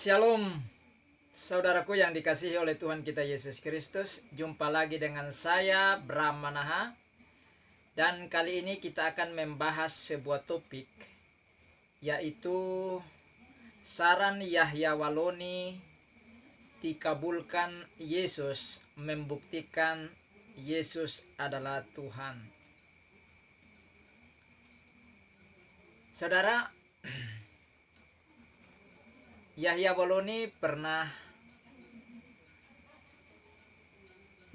Shalom, saudaraku yang dikasihi oleh Tuhan kita Yesus Kristus. Jumpa lagi dengan saya, Bram Manaha. Dan kali ini kita akan membahas sebuah topik, yaitu saran Yahya Waloni dikabulkan Yesus, membuktikan Yesus adalah Tuhan. Saudara, Yahya Waloni pernah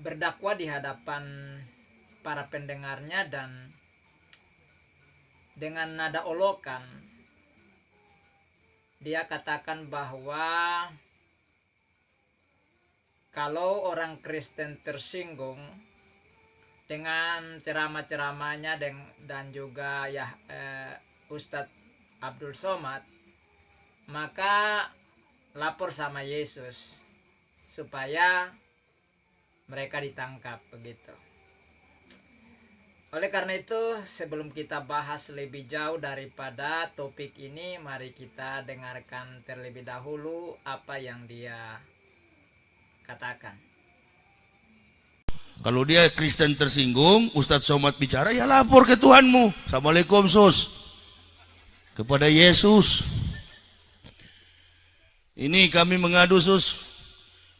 berdakwah di hadapan para pendengarnya, dan dengan nada olokan dia katakan bahwa kalau orang Kristen tersinggung dengan ceramah-ceramahnya dan juga Ustadz Abdul Somad, maka lapor sama Yesus supaya mereka ditangkap, begitu. Oleh karena itu, sebelum kita bahas lebih jauh daripada topik ini, mari kita dengarkan terlebih dahulu apa yang dia katakan. Kalau dia Kristen tersinggung, Ustadz Somad bicara, ya lapor ke Tuhanmu. Assalamualaikum sus, kepada Yesus. Ini kami mengadu sus,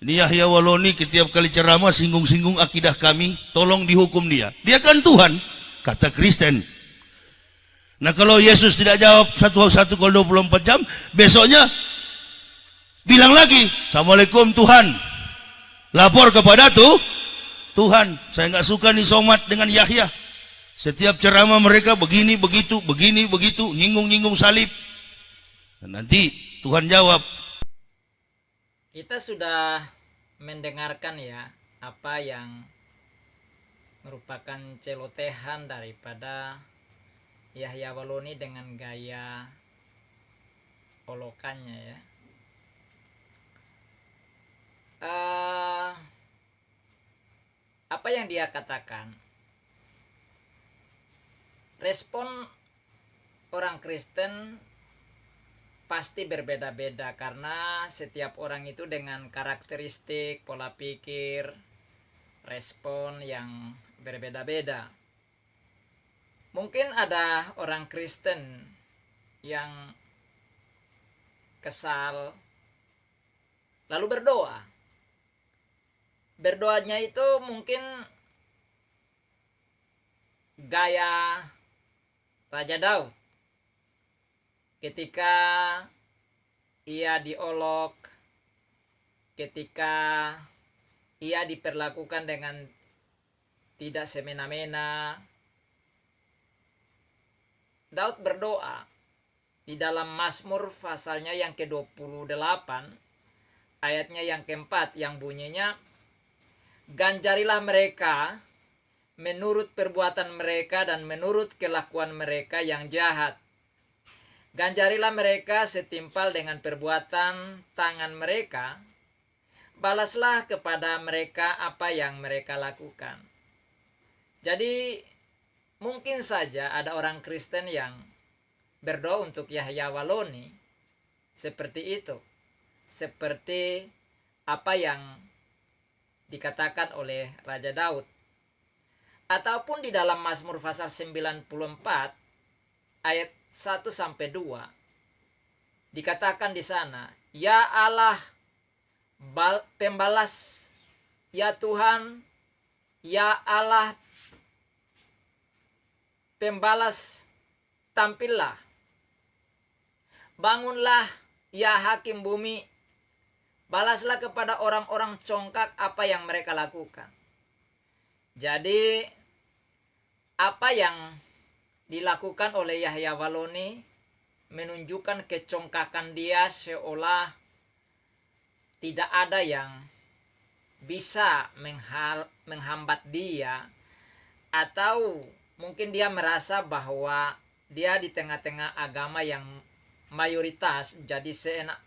ini Yahya Waloni setiap kali ceramah singgung-singgung akidah kami, tolong dihukum dia. Dia kan Tuhan, kata Kristen. Nah kalau Yesus tidak jawab satu kali 24 jam, besoknya bilang lagi, Assalamualaikum Tuhan, lapor kepada Tuhan. Saya nggak suka nih Somad dengan Yahya. Setiap ceramah mereka begini begitu, nyinggung salib. Dan nanti Tuhan jawab. Kita sudah mendengarkan ya apa yang merupakan celotehan daripada Yahya Waloni dengan gaya olokannya ya. Apa yang dia katakan? Respon orang Kristen pasti berbeda-beda karena setiap orang itu dengan karakteristik, pola pikir, respon yang berbeda-beda. Mungkin ada orang Kristen yang kesal lalu berdoa. Berdoanya itu mungkin gaya Raja Daud. Ketika ia diolok, ketika ia diperlakukan dengan tidak semena-mena, Daud berdoa di dalam Mazmur pasalnya yang ke-28, ayatnya yang ke-4, yang bunyinya, ganjarilah mereka menurut perbuatan mereka dan menurut kelakuan mereka yang jahat. Ganjarilah mereka setimpal dengan perbuatan tangan mereka. Balaslah kepada mereka apa yang mereka lakukan. Jadi mungkin saja ada orang Kristen yang berdoa untuk Yahya Waloni seperti itu. Seperti apa yang dikatakan oleh Raja Daud. Ataupun di dalam Mazmur pasal 94 ayat 1-2 dikatakan di sana, ya Allah pembalas, ya Tuhan, ya Allah pembalas, tampillah, bangunlah ya hakim bumi, balaslah kepada orang-orang congkak apa yang mereka lakukan. Jadi apa yang dilakukan oleh Yahya Waloni menunjukkan kecongkakan dia, seolah tidak ada yang bisa menghambat dia, atau mungkin dia merasa bahwa dia di tengah-tengah agama yang mayoritas, jadi seenak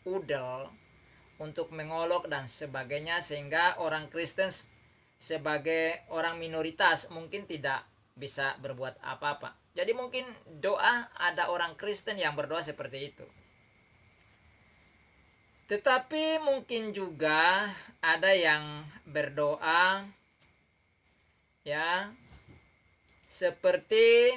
udel untuk mengolok dan sebagainya, sehingga orang Kristen sebagai orang minoritas mungkin tidak bisa berbuat apa-apa. Jadi mungkin doa, ada orang Kristen yang berdoa seperti itu. Tetapi mungkin juga ada yang berdoa ya seperti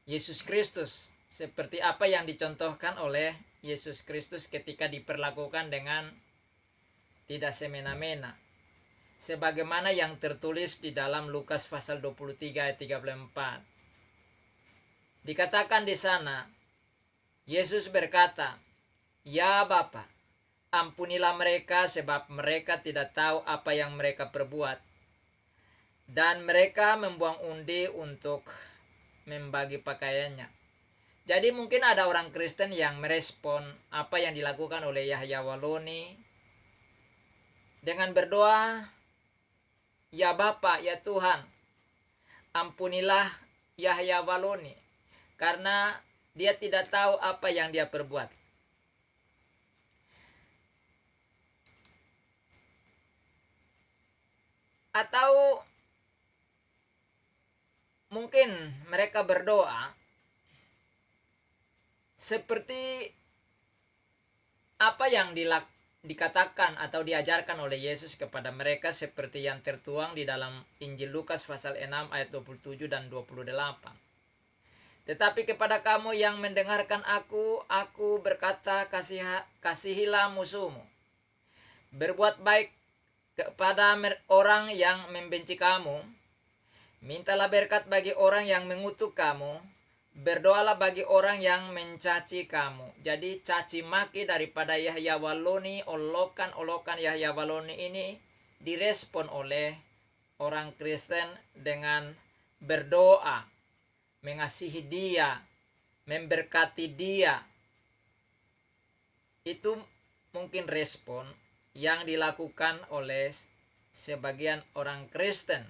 Yesus Kristus, seperti apa yang dicontohkan oleh Yesus Kristus ketika diperlakukan dengan tidak semena-mena. Sebagaimana yang tertulis di dalam Lukas pasal 23 ayat 34. Dikatakan di sana, Yesus berkata, "Ya Bapa, ampunilah mereka sebab mereka tidak tahu apa yang mereka perbuat." Dan mereka membuang undi untuk membagi pakaiannya. Jadi mungkin ada orang Kristen yang merespon apa yang dilakukan oleh Yahya Waloni dengan berdoa, "Ya Bapa, ya Tuhan, ampunilah Yahya Waloni karena dia tidak tahu apa yang dia perbuat." Atau mungkin mereka berdoa seperti apa yang dikatakan atau diajarkan oleh Yesus kepada mereka seperti yang tertuang di dalam Injil Lukas pasal 6 ayat 27 dan 28. "Tetapi kepada kamu yang mendengarkan aku berkata, kasihilah musuhmu. Berbuat baik kepada orang yang membenci kamu. Mintalah berkat bagi orang yang mengutuk kamu. Berdoalah bagi orang yang mencaci kamu." Jadi caci maki daripada Yahya Waloni, olokan Yahya Waloni ini direspon oleh orang Kristen dengan berdoa, mengasihi dia, memberkati dia. Itu mungkin respon yang dilakukan oleh sebagian orang Kristen.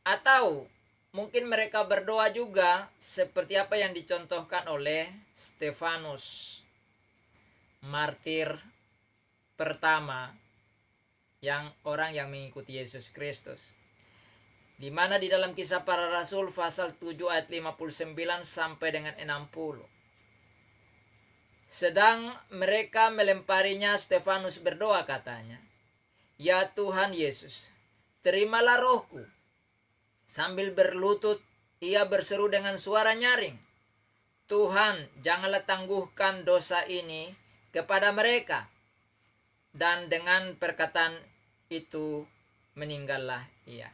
Atau mungkin mereka berdoa juga seperti apa yang dicontohkan oleh Stefanus, martir pertama orang yang mengikuti Yesus Kristus. Di mana di dalam Kisah Para Rasul pasal 7 ayat 59 sampai dengan 60. Sedang mereka melemparinya, Stefanus berdoa katanya, "Ya Tuhan Yesus, terimalah rohku." Sambil berlutut, ia berseru dengan suara nyaring, "Tuhan, janganlah tangguhkan dosa ini kepada mereka." Dan dengan perkataan itu meninggallah ia.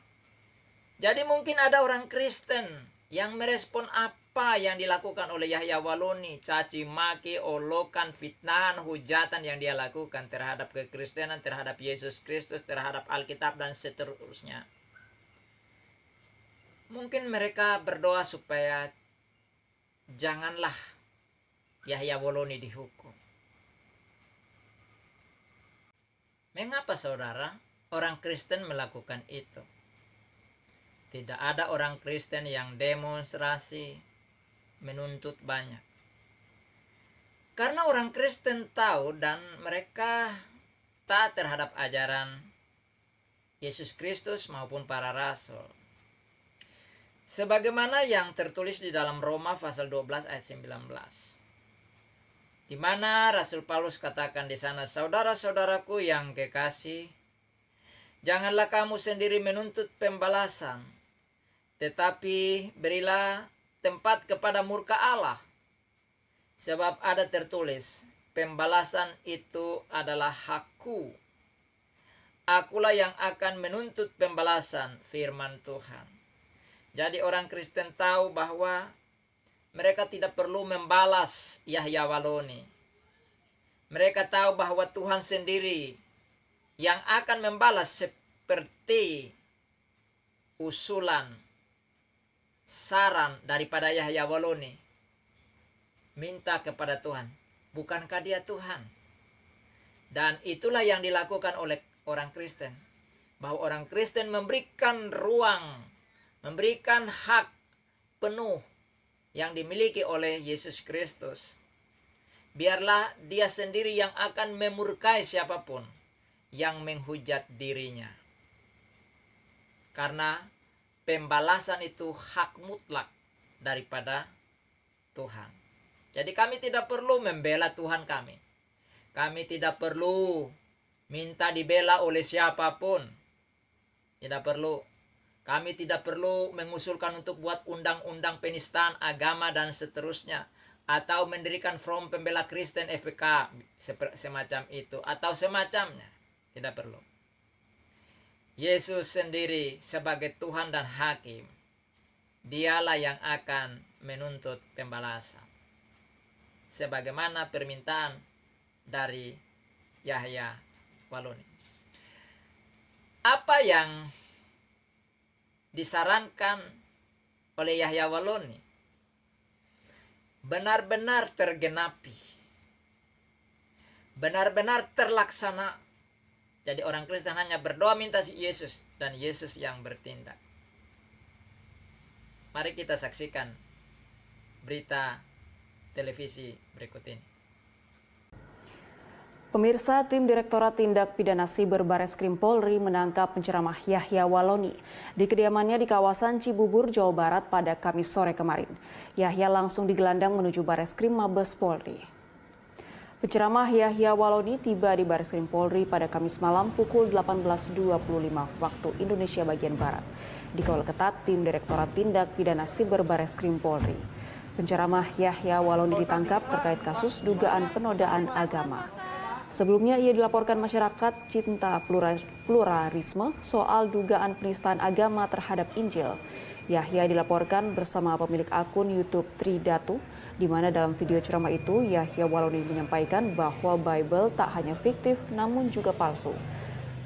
Jadi mungkin ada orang Kristen yang merespon apa yang dilakukan oleh Yahya Waloni, caci maki, olokan, fitnahan, hujatan yang dia lakukan terhadap kekristenan, terhadap Yesus Kristus, terhadap Alkitab dan seterusnya. Mungkin mereka berdoa supaya janganlah Yahya Waloni dihukum. Mengapa saudara orang Kristen melakukan itu? Tidak ada orang Kristen yang demonstrasi menuntut banyak. Karena orang Kristen tahu dan mereka taat terhadap ajaran Yesus Kristus maupun para rasul. Sebagaimana yang tertulis di dalam Roma pasal 12 ayat 19. Di mana Rasul Paulus katakan di sana, "Saudara-saudaraku yang kekasih, janganlah kamu sendiri menuntut pembalasan, tetapi berilah tempat kepada murka Allah. Sebab ada tertulis, pembalasan itu adalah hakku. Akulah yang akan menuntut pembalasan," firman Tuhan. Jadi orang Kristen tahu bahwa mereka tidak perlu membalas Yahya Waloni. Mereka tahu bahwa Tuhan sendiri yang akan membalas seperti usulan, saran daripada Yahya Waloni. Minta kepada Tuhan, bukankah dia Tuhan? Dan itulah yang dilakukan oleh orang Kristen. Bahwa orang Kristen memberikan ruang, memberikan hak penuh yang dimiliki oleh Yesus Kristus. Biarlah dia sendiri yang akan memurkai siapapun yang menghujat dirinya. Karena pembalasan itu hak mutlak daripada Tuhan. Jadi kami tidak perlu membela Tuhan kami. Kami tidak perlu minta dibela oleh siapapun. Tidak perlu. Kami tidak perlu mengusulkan untuk buat undang-undang penistaan agama dan seterusnya. Atau mendirikan Front Pembela Kristen FPK semacam itu. Atau semacamnya. Tidak perlu. Yesus sendiri sebagai Tuhan dan Hakim. Dialah yang akan menuntut pembalasan. Sebagaimana permintaan dari Yahya Waloni. Apa yang disarankan oleh Yahya Waloni benar-benar tergenapi, benar-benar terlaksana. Jadi orang Kristen hanya berdoa minta Yesus dan Yesus yang bertindak. Mari kita saksikan berita televisi berikut ini. Pemirsa, tim Direktorat Tindak Pidana Siber Bareskrim Polri menangkap penceramah Yahya Waloni di kediamannya di kawasan Cibubur, Jawa Barat pada Kamis sore kemarin. Yahya langsung digelandang menuju Bareskrim Mabes Polri. Penceramah Yahya Waloni tiba di Bareskrim Polri pada Kamis malam pukul 18.25 waktu Indonesia bagian Barat. Dikawal ketat tim Direktorat Tindak Pidana Siber Bareskrim Polri. Penceramah Yahya Waloni ditangkap terkait kasus dugaan penodaan agama. Sebelumnya ia dilaporkan masyarakat cinta pluralisme soal dugaan penistaan agama terhadap Injil. Yahya dilaporkan bersama pemilik akun YouTube Tridatu, di mana dalam video ceramah itu Yahya Waloni menyampaikan bahwa Bible tak hanya fiktif namun juga palsu.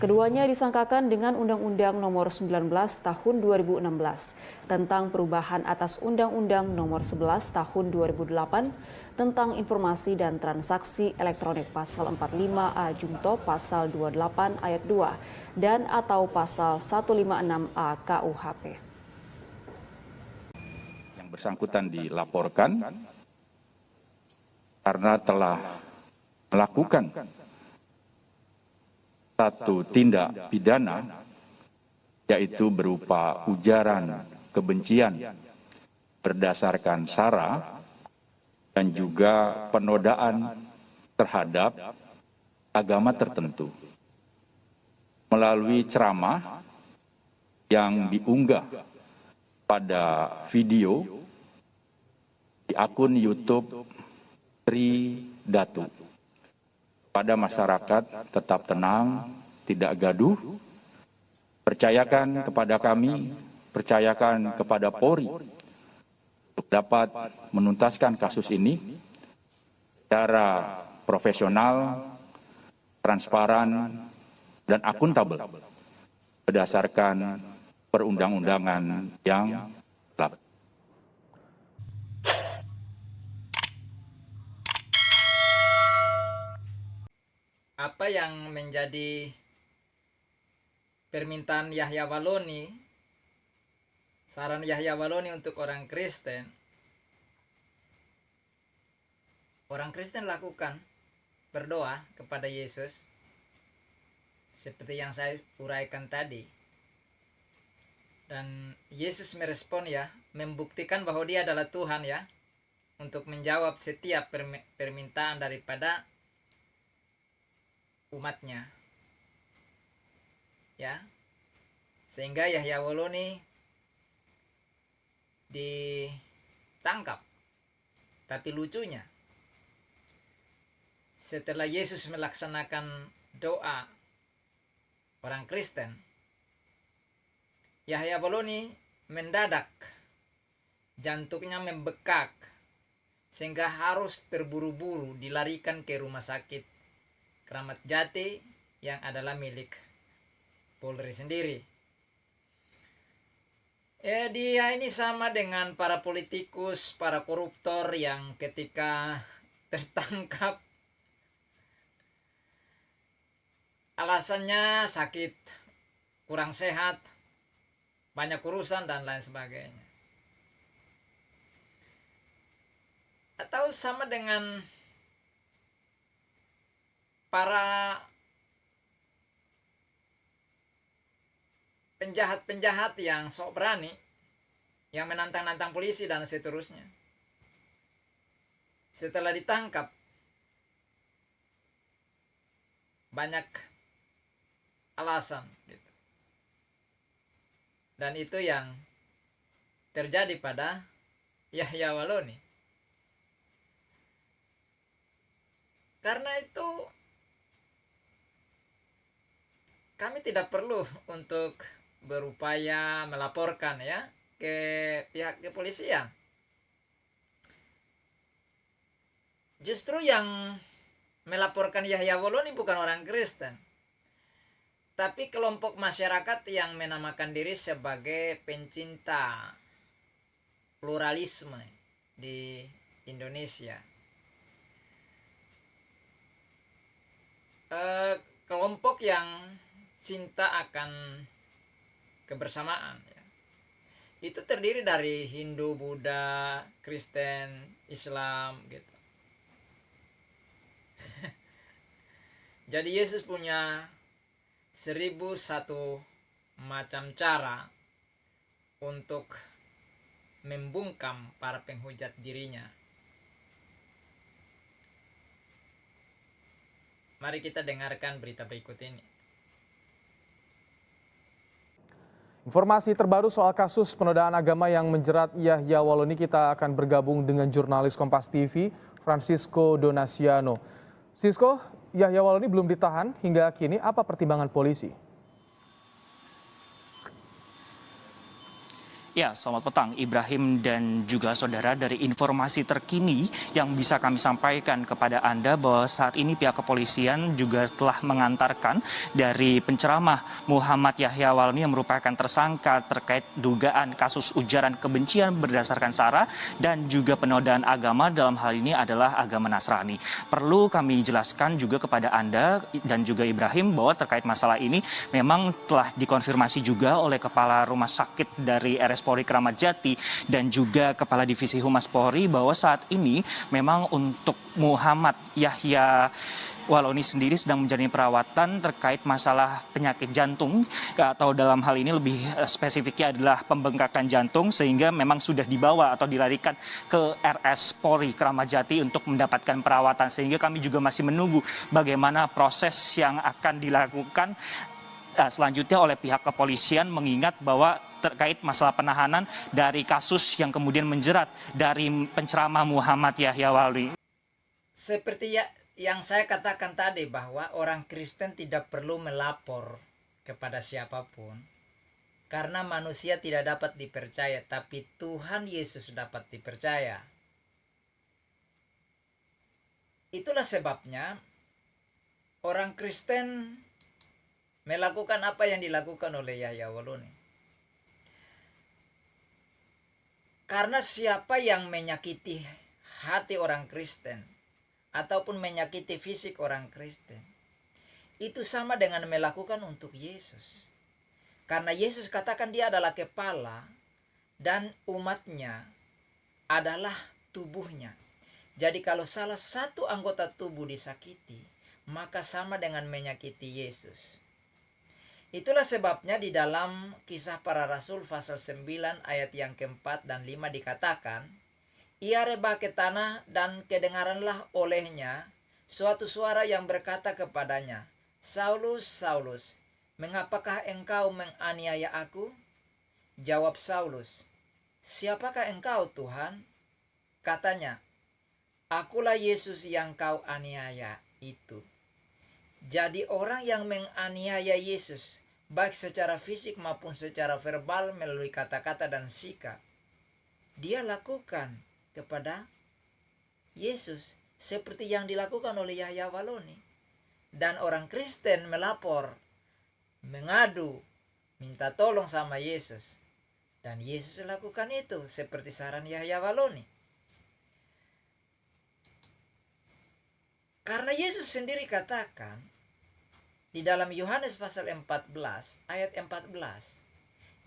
Keduanya disangkakan dengan Undang-Undang Nomor 19 Tahun 2016 tentang perubahan atas Undang-Undang Nomor 11 Tahun 2008 tentang informasi dan transaksi elektronik pasal 45A Junto pasal 28 ayat 2 dan atau pasal 156A KUHP. Yang bersangkutan dilaporkan karena telah melakukan satu tindak pidana, yaitu berupa ujaran kebencian berdasarkan sara dan juga penodaan terhadap agama tertentu melalui ceramah yang diunggah pada video di akun YouTube Tridatu. Pada masyarakat tetap tenang, tidak gaduh, percayakan kepada kami, percayakan kepada Polri untuk dapat menuntaskan kasus ini secara profesional, transparan, dan akuntabel berdasarkan perundang-undangan yang telah. Apa yang menjadi permintaan Yahya Waloni, saran Yahya Waloni untuk orang Kristen lakukan berdoa kepada Yesus seperti yang saya uraikan tadi, dan Yesus merespon ya, membuktikan bahwa dia adalah Tuhan ya, untuk menjawab setiap permintaan daripada umatnya ya, sehingga Yahya Waloni ditangkap. Tapi lucunya, setelah Yesus melaksanakan doa orang Kristen, Yahya Waloni mendadak jantungnya membekak sehingga harus terburu-buru dilarikan ke rumah sakit Kramat Jati yang adalah milik Polri sendiri. Dia ini sama dengan para politikus, para koruptor yang ketika tertangkap alasannya sakit, kurang sehat, banyak urusan dan lain sebagainya. Atau sama dengan para penjahat-penjahat yang sok berani, yang menantang-nantang polisi dan seterusnya. setelah ditangkap, banyak alasan gitu. Dan itu yang terjadi pada Yahya Waloni. Karena itu kami tidak perlu untuk berupaya melaporkan ya ke pihak kepolisian. Justru yang melaporkan Yahya Waloni bukan orang Kristen, tapi kelompok masyarakat yang menamakan diri sebagai pencinta pluralisme di Indonesia. Kelompok yang cinta akan kebersamaan ya. Itu terdiri dari Hindu, Buddha, Kristen, Islam gitu. Jadi Yesus punya 1001 macam cara untuk membungkam para penghujat dirinya. Mari kita dengarkan berita berikut ini. Informasi terbaru soal kasus penodaan agama yang menjerat Yahya Waloni, kita akan bergabung dengan jurnalis Kompas TV, Francisco Donasiano. Sisko, Yahya Waloni belum ditahan hingga kini, apa pertimbangan polisi? Ya, selamat petang Ibrahim dan juga saudara. Dari informasi terkini yang bisa kami sampaikan kepada Anda bahwa saat ini pihak kepolisian juga telah mengantarkan dari penceramah Muhammad Yahya Waloni yang merupakan tersangka terkait dugaan kasus ujaran kebencian berdasarkan sara dan juga penodaan agama, dalam hal ini adalah agama Nasrani. Perlu kami jelaskan juga kepada Anda dan juga Ibrahim bahwa terkait masalah ini memang telah dikonfirmasi juga oleh Kepala Rumah Sakit dari RS Polri Kramat Jati dan juga Kepala Divisi Humas Polri bahwa saat ini memang untuk Muhammad Yahya Waloni sendiri sedang menjalani perawatan terkait masalah penyakit jantung, atau dalam hal ini lebih spesifiknya adalah pembengkakan jantung, sehingga memang sudah dibawa atau dilarikan ke RS Polri Kramat Jati untuk mendapatkan perawatan, sehingga kami juga masih menunggu bagaimana proses yang akan dilakukan selanjutnya oleh pihak kepolisian, mengingat bahwa terkait masalah penahanan dari kasus yang kemudian menjerat dari penceramah Muhammad Yahya Waloni. Seperti yang saya katakan tadi, bahwa orang Kristen tidak perlu melapor kepada siapapun, karena manusia tidak dapat dipercaya, tapi Tuhan Yesus dapat dipercaya. Itulah sebabnya orang Kristen melakukan apa yang dilakukan oleh Yahya Waloni. Karena siapa yang menyakiti hati orang Kristen ataupun menyakiti fisik orang Kristen, itu sama dengan melakukan untuk Yesus. Karena Yesus katakan dia adalah kepala dan umatnya adalah tubuhnya. Jadi kalau salah satu anggota tubuh disakiti, maka sama dengan menyakiti Yesus. Itulah sebabnya di dalam Kisah Para Rasul pasal 9 ayat yang keempat dan 5 dikatakan, ia rebah ke tanah dan kedengaranlah olehnya suatu suara yang berkata kepadanya, Saulus, Saulus, mengapakah engkau menganiaya aku? Jawab Saulus, siapakah engkau Tuhan? Katanya, akulah Yesus yang kau aniaya itu. Jadi orang yang menganiaya Yesus, baik secara fisik maupun secara verbal melalui kata-kata dan sikap, dia lakukan kepada Yesus seperti yang dilakukan oleh Yahya Waloni. Dan orang Kristen melapor, mengadu, minta tolong sama Yesus. Dan Yesus lakukan itu seperti saran Yahya Waloni. Karena Yesus sendiri katakan di dalam Yohanes pasal 14 ayat 14,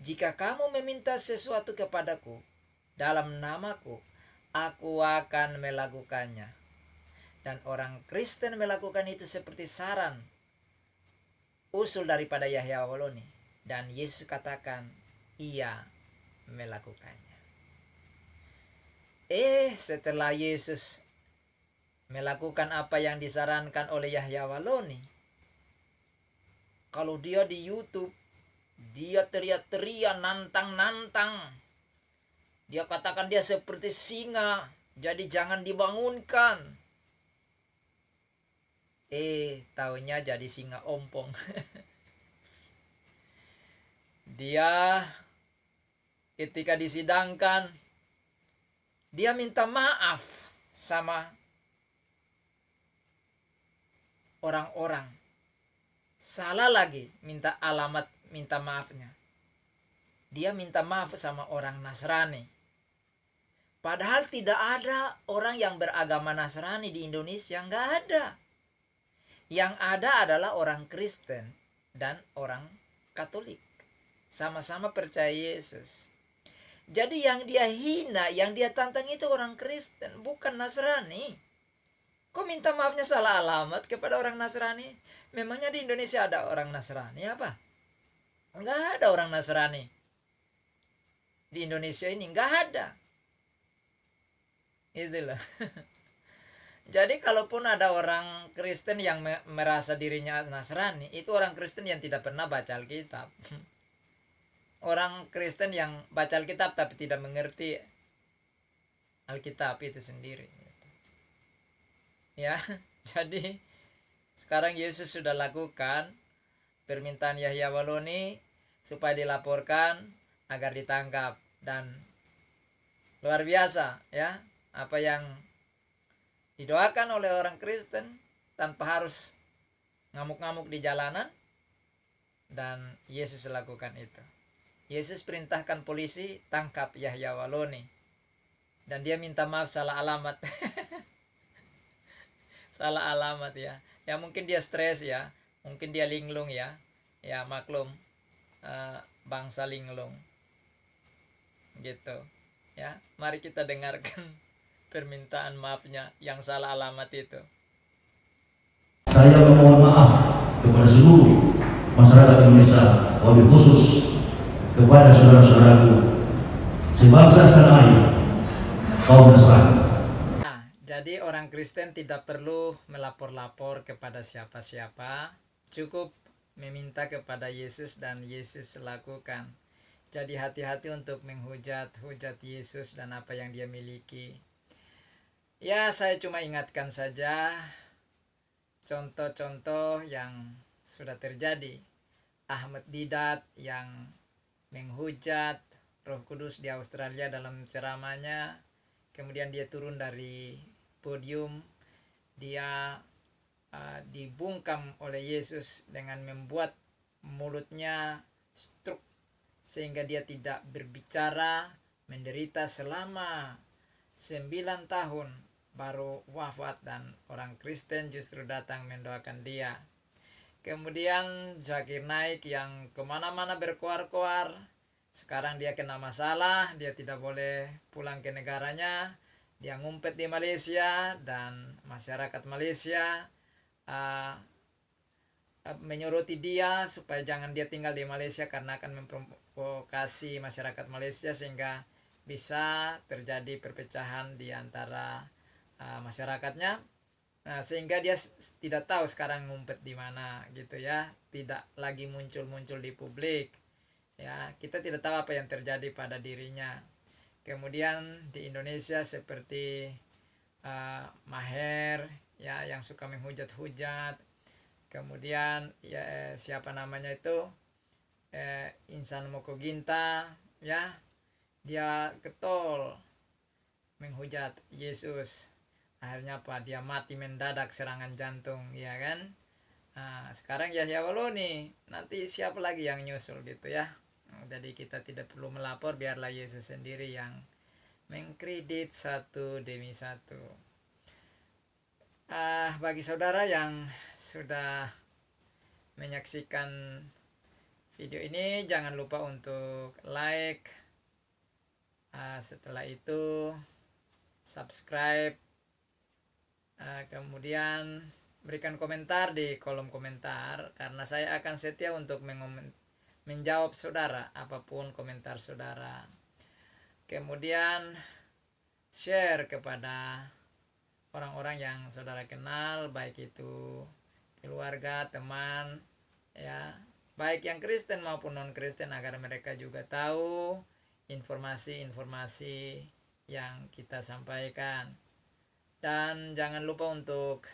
jika kamu meminta sesuatu kepadaku dalam namaku, aku akan melakukannya. Dan orang Kristen melakukan itu seperti saran usul daripada Yahya Waloni. Dan Yesus katakan ia melakukannya. Setelah Yesus melakukan apa yang disarankan oleh Yahya Waloni. Kalau dia di YouTube, dia teriak-teriak, nantang-nantang. Dia katakan dia seperti singa, jadi jangan dibangunkan. Taunya jadi singa ompong. Dia ketika disidangkan, dia minta maaf sama orang-orang. Salah lagi minta alamat minta maafnya. Dia minta maaf sama orang Nasrani. Padahal tidak ada orang yang beragama Nasrani di Indonesia, nggak ada. Yang ada adalah orang Kristen dan orang Katolik. Sama-sama percaya Yesus. Jadi yang dia hina, yang dia tantang itu orang Kristen, bukan Nasrani. Kok minta maafnya salah alamat kepada orang Nasrani? Memangnya di Indonesia ada orang Nasrani apa? Enggak ada orang Nasrani. Di Indonesia ini enggak ada. Itulah. Jadi kalaupun ada orang Kristen yang merasa dirinya Nasrani, itu orang Kristen yang tidak pernah baca Alkitab. Orang Kristen yang baca Alkitab tapi tidak mengerti Alkitab itu sendiri. Ya, jadi sekarang Yesus sudah lakukan permintaan Yahya Waloni supaya dilaporkan agar ditangkap, dan luar biasa ya apa yang didoakan oleh orang Kristen tanpa harus ngamuk-ngamuk di jalanan, dan Yesus lakukan itu. Yesus perintahkan polisi tangkap Yahya Waloni, dan dia minta maaf salah alamat. Salah alamat ya. Ya mungkin dia stres ya, mungkin dia linglung ya. Ya maklum, bangsa linglung. Gitu. Ya, mari kita dengarkan permintaan maafnya yang salah alamat itu. Saya memohon maaf kepada seluruh masyarakat Indonesia, wabil khusus kepada saudara-saudaraku sebangsa setanah air, kaum Nasrani. Jadi orang Kristen tidak perlu melapor-lapor kepada siapa-siapa, cukup meminta kepada Yesus dan Yesus lakukan. Jadi hati-hati untuk menghujat Yesus dan apa yang dia miliki. Ya, saya cuma ingatkan saja contoh-contoh yang sudah terjadi. Ahmad Didat yang menghujat Roh Kudus di Australia dalam ceramahnya, kemudian dia turun dari podium, dia dibungkam oleh Yesus dengan membuat mulutnya stroke sehingga dia tidak berbicara, menderita selama 9 tahun baru wafat, dan orang Kristen justru datang mendoakan dia. Kemudian Zakir Naik yang kemana-mana berkoar-koar, sekarang dia kena masalah, dia tidak boleh pulang ke negaranya. Dia ngumpet di Malaysia, dan masyarakat Malaysia menyoroti dia supaya jangan dia tinggal di Malaysia karena akan memprovokasi masyarakat Malaysia sehingga bisa terjadi perpecahan di antara masyarakatnya. Nah, sehingga dia tidak tahu sekarang ngumpet di mana gitu ya, tidak lagi muncul-muncul di publik. Ya, kita tidak tahu apa yang terjadi pada dirinya. Kemudian di Indonesia seperti Maher ya yang suka menghujat-hujat. Kemudian ya siapa namanya itu Insan Moko Ginta ya, dia getol menghujat Yesus. Akhirnya apa? Dia mati mendadak serangan jantung, ya kan? Nah, sekarang Yahya Waloni, nanti siapa lagi yang nyusul gitu ya. Jadi kita tidak perlu melapor, biarlah Yesus sendiri yang mengkredit satu demi satu. Bagi saudara yang sudah menyaksikan video ini, jangan lupa untuk like, setelah itu subscribe, kemudian berikan komentar di kolom komentar, karena saya akan setia untuk menjawab saudara apapun komentar saudara. Kemudian share kepada orang-orang yang saudara kenal, baik itu keluarga, teman, ya, baik yang Kristen maupun non-Kristen, agar mereka juga tahu informasi-informasi yang kita sampaikan. Dan jangan lupa untuk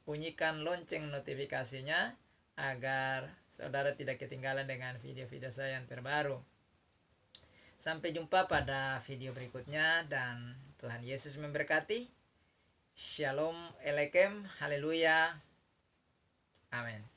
bunyikan lonceng notifikasinya agar saudara tidak ketinggalan dengan video-video saya yang terbaru. Sampai jumpa pada video berikutnya dan Tuhan Yesus memberkati. Shalom Aleichem, haleluya, amin.